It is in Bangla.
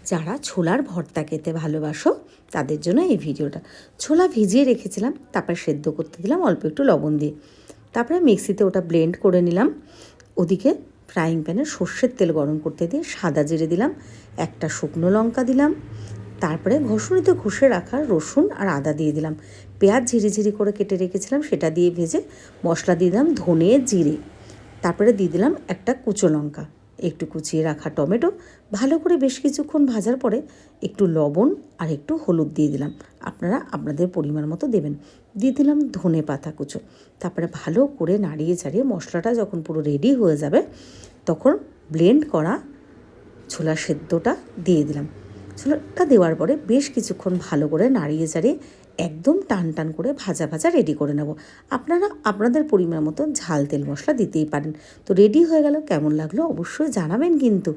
যারা ছোলার ভর্তা খেতে ভালোবাসো তাদের জন্য এই ভিডিওটা। ছোলা ভিজিয়ে রেখেছিলাম, তারপরে সেদ্ধ করতে দিলাম অল্প একটু লবণ দিয়ে। তারপরে মিক্সিতে ওটা ব্লেন্ড করে নিলাম। ওদিকে ফ্রাইং প্যানে সর্ষের তেল গরম করতে দিয়ে সাদা জিরে দিলাম, একটা শুকনো লঙ্কা দিলাম, তারপরে ঘষুনিতে ঘষে রাখা রসুন আর আদা দিয়ে দিলাম। পেঁয়াজ ঝিরিঝিরি করে কেটে রেখেছিলাম, সেটা দিয়ে ভেজে মশলা দিয়ে দিলাম ধনে জিরে। তারপরে দিয়ে দিলাম একটা কুচো লঙ্কা, একটু কুচিয়ে রাখা টমেটো। ভালো করে বেশ কিছুক্ষণ ভাজার পরে একটু লবণ আর একটু হলুদ দিয়ে দিলাম, আপনারা আপনাদের পরিমাণ মতো দেবেন। দিয়ে দিলাম ধনে পাতা কুচো। তারপরে ভালো করে নাড়িয়ে চাড়িয়ে মশলাটা যখন পুরো রেডি হয়ে যাবে তখন ব্লেন্ড করা ছোলা সেদ্ধটা দিয়ে দিলাম। ছোলাটা দেওয়ার পরে বেশ কিছুক্ষণ ভালো করে নাড়িয়ে চাড়িয়ে একদম টান টান করে ভাজা ভাজা রেডি করে নেব। আপনারা আপনাদের পরিমাণ মতো ঝাল তেল মশলা দিতেই পারেন। তো রেডি হয়ে গেল। কেমন লাগলো অবশ্যই জানাবেন কিন্তু।